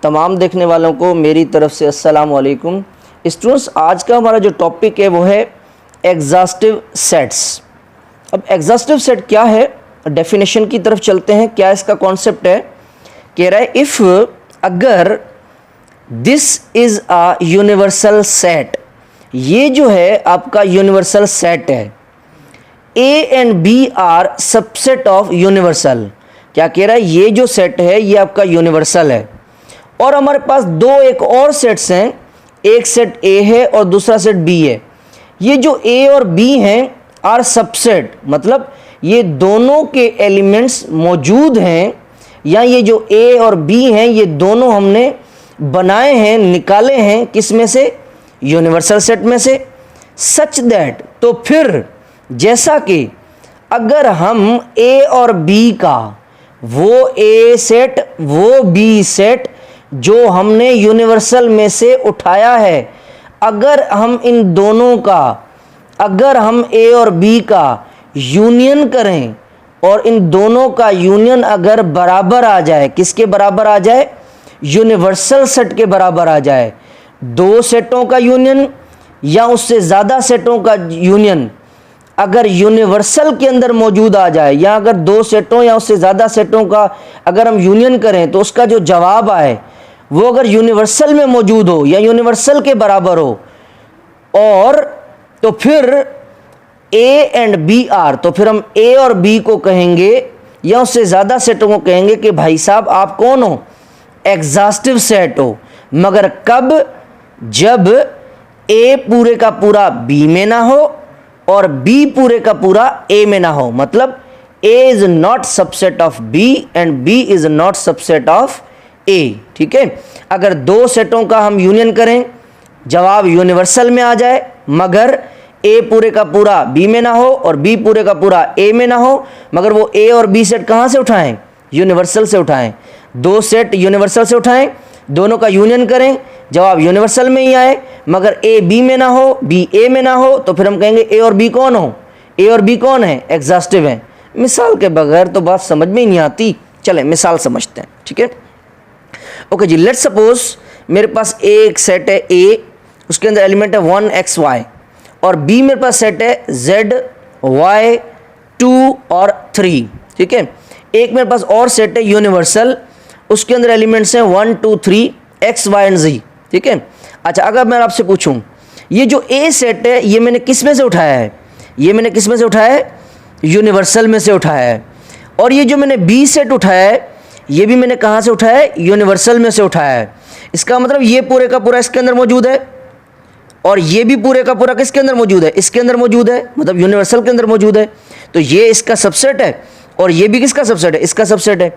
तमाम देखने वालों को मेरी तरफ से अस्सलाम वालेकुम। स्टूडेंट्स, आज का हमारा जो टॉपिक है वो है एग्जॉस्टिव सेट्स। अब एग्जॉस्टिव सेट क्या है, डेफिनेशन की तरफ चलते हैं। क्या इसका कॉन्सेप्ट है, कह रहा है इफ़ अगर this is a universal set, ये जो है आपका यूनिवर्सल सेट है। A and B are subset of universal. क्या कह रहा है, ये जो सेट है ये आपका यूनिवर्सल है। और हमारे पास एक और सेट्स हैं, एक सेट ए है और दूसरा सेट बी है। ये जो ए और बी हैं आर सबसेट, मतलब ये दोनों के एलिमेंट्स मौजूद हैं, या ये जो ए और बी हैं ये दोनों हमने बनाए हैं, निकाले हैं किस में से, यूनिवर्सल सेट में से। सच दैट, तो फिर जैसा कि अगर हम ए और बी का वो ए सेट वो बी सेट जो हमने यूनिवर्सल में से उठाया है, अगर हम इन दोनों का, अगर हम ए और बी का यूनियन करें और इन दोनों का यूनियन अगर बराबर आ जाए, किसके बराबर आ जाए, यूनिवर्सल सेट के बराबर आ जाए। दो सेटों का यूनियन या उससे ज़्यादा सेटों का यूनियन अगर यूनिवर्सल के अंदर मौजूद आ जाए, या अगर दो सेटों या उससे ज़्यादा सेटों का अगर हम यूनियन करें तो उसका जो जवाब आए वो अगर यूनिवर्सल में मौजूद हो या यूनिवर्सल के बराबर हो, और तो फिर ए एंड बी आर, तो फिर हम ए और बी को कहेंगे या उससे ज़्यादा सेटों को कहेंगे कि भाई साहब आप कौन हो, एग्जॉस्टिव सेट हो। मगर कब, जब ए पूरे का पूरा बी में ना हो और बी पूरे का पूरा ए में ना हो। मतलब A is not subset of B and B is not subset of A. ठीक है, अगर दो सेटों का हम यूनियन करें, जवाब यूनिवर्सल में आ जाए, मगर ए पूरे का पूरा बी में ना हो और बी पूरे का पूरा ए में ना हो, मगर वो ए और बी सेट कहाँ से उठाएं, यूनिवर्सल से उठाएं। दो सेट यूनिवर्सल से उठाएं, दोनों का यूनियन करें, जवाब यूनिवर्सल में ही आए, मगर ए बी में ना हो, बी ए में ना हो, तो फिर हम कहेंगे ए और बी कौन हो, ए और बी कौन है, एग्जॉस्टिव है। मिसाल के बगैर तो बात समझ में ही नहीं आती। चलें मिसाल समझते हैं। ठीक है, ओके जी। लेट्स सपोज मेरे पास एक सेट है ए, उसके अंदर एलिमेंट है 1 x y, और बी मेरे पास सेट है z y 2 और 3। ठीक है, एक मेरे पास और सेट है यूनिवर्सल, उसके अंदर एलिमेंट्स हैं 1 2 3 x y एंड z। ठीक है, अच्छा अगर मैं आपसे पूछूं ये जो ए सेट है ये मैंने किस में से उठाया है, ये मैंने किस में से उठाया है, यूनिवर्सल में से उठाया है। और ये जो मैंने बी सेट उठाया है ये भी मैंने कहाँ से उठाया है, यूनिवर्सल में से उठाया है। इसका मतलब ये पूरे का पूरा इसके अंदर मौजूद है, और ये भी पूरे का पूरा किसके अंदर मौजूद है, इसके अंदर मौजूद है, मतलब यूनिवर्सल के अंदर मौजूद है। तो ये इसका सबसेट है और ये भी किसका सबसेट है, इसका सबसेट है।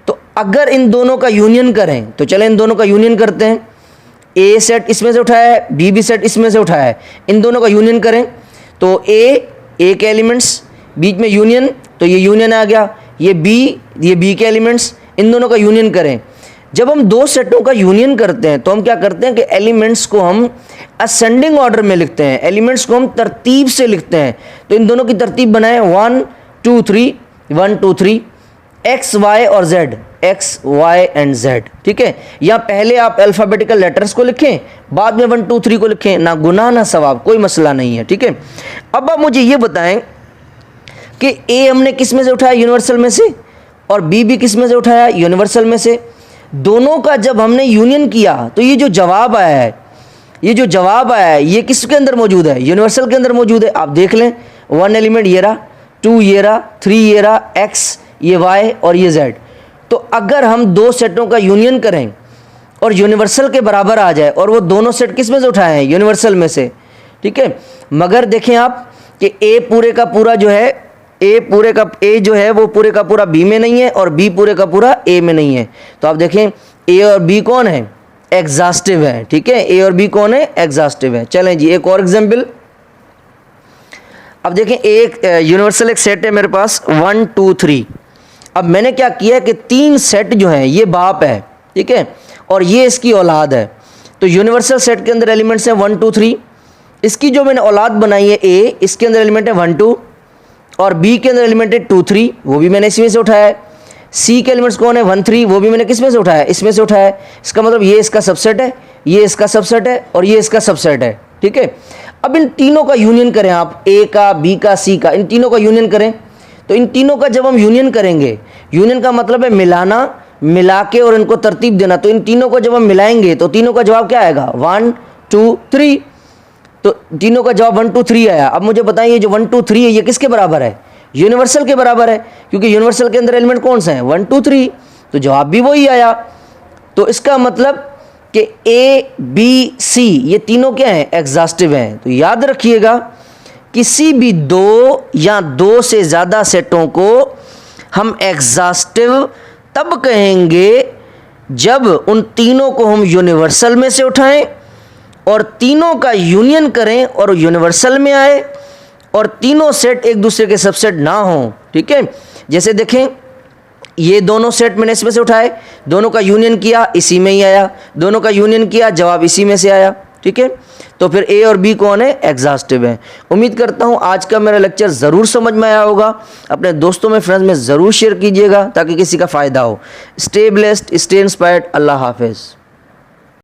तो अगर इन दोनों का यूनियन करें, तो चलें इन दोनों का यूनियन करते हैं। ए सेट इसमें से उठाया है, बी भी सेट इसमें से उठाया है, इन दोनों का यूनियन करें तो ए के एलिमेंट्स, बीच में यूनियन, तो ये यूनियन आ गया, ये बी के एलिमेंट्स, इन दोनों का यूनियन करें। जब हम दो सेटों का यूनियन करते हैं तो हम क्या करते हैं कि एलिमेंट्स को हम असेंडिंग ऑर्डर में लिखते हैं, एलिमेंट्स को हम तरतीब से लिखते हैं। तो इन दोनों की तरतीब बनाएं 1 2 3 1 2 3 एक्स वाई और Z, X Y and Z. ठीक है, या पहले आप अल्फ़ाबेटिकल लेटर्स को लिखें, बाद में 1 2 3 को लिखें, ना गुनाह ना सवाब, कोई मसला नहीं है। ठीक है, अब आप मुझे ये बताएं कि ए हमने किस में से उठाया, यूनिवर्सल में से, और बी भी किस में से उठाया, यूनिवर्सल में से। दोनों का जब हमने यूनियन किया तो ये जो जवाब आया है, ये जो जवाब आया है ये किसके अंदर मौजूद है, यूनिवर्सल के अंदर मौजूद है। आप देख लें, 1 एलिमेंट ये रहा, 2 ये रहा, 3 ये रहा, एक्स ये वाई और ये जेड। तो अगर हम दो सेटों का यूनियन करें और यूनिवर्सल के बराबर आ जाए, और वो दोनों सेट किस में से उठाए हैं, यूनिवर्सल में से। ठीक है, मगर देखें आप कि ए पूरे का पूरा जो है, ए जो है वो पूरे का पूरा बी में नहीं है और बी पूरे का पूरा ए में नहीं है। तो आप देखें ए और बी कौन है, एग्जॉस्टिव है। ठीक है, ए और बी कौन है, एग्जॉस्टिव है। चलें जी एक और एग्जाम्पल। अब देखें एक यूनिवर्सल एक सेट है मेरे पास 1 2 3। अब मैंने क्या किया कि 3 सेट जो हैं ये बाप है, ठीक है, और ये इसकी औलाद है। तो यूनिवर्सल सेट के अंदर एलिमेंट्स हैं 1 2 3। इसकी जो मैंने औलाद बनाई है ए, इसके अंदर एलिमेंट है 1 2, और बी के अंदर एलिमेंट है 2 3, वो भी मैंने इसी में से उठाया है। सी के एलिमेंट्स कौन है 1 3, वो भी मैंने किस में से उठाया, इसमें से उठाया है। इसका मतलब ये इसका सबसेट है, ये इसका सबसेट है और ये इसका सबसेट है, ठीक है। अब इन तीनों का यूनियन करें आप, ए का, बी का, सी का, इन तीनों का यूनियन करें। तो इन तीनों का जब हम यूनियन करेंगे, यूनियन का मतलब है मिलाना, मिला के और इनको तरतीब देना। तो इन तीनों को जब हम मिलाएंगे तो तीनों का जवाब क्या आएगा 1 2 3। तो तीनों का जवाब 1 2 3 आया। अब मुझे बताइए जो 1 2 3 है ये किसके बराबर है, यूनिवर्सल के बराबर है, क्योंकि यूनिवर्सल के अंदर एलिमेंट कौन से हैं 1 2 3, तो जवाब भी वही आया। तो इसका मतलब कि ए बी सी ये तीनों क्या हैं, एग्जॉस्टिव हैं। तो याद रखिएगा किसी भी दो या दो से ज़्यादा सेटों को हम एग्जॉस्टिव तब कहेंगे जब उन तीनों को हम यूनिवर्सल में से उठाएं और तीनों का यूनियन करें और यूनिवर्सल में आए और तीनों सेट एक दूसरे के सबसेट ना हों, ठीक है। जैसे देखें ये दोनों सेट मैंने इसमें से उठाए, दोनों का यूनियन किया, इसी में ही आया, दोनों का यूनियन किया, जवाब इसी में से आया, ठीक है। तो फिर ए और बी कौन है, एग्जॉस्टिव है। उम्मीद करता हूँ आज का मेरा लेक्चर ज़रूर समझ में आया होगा। अपने दोस्तों में, फ्रेंड्स में ज़रूर शेयर कीजिएगा ताकि किसी का फ़ायदा हो। Stay blessed, stay inspired. अल्लाह हाफिज़।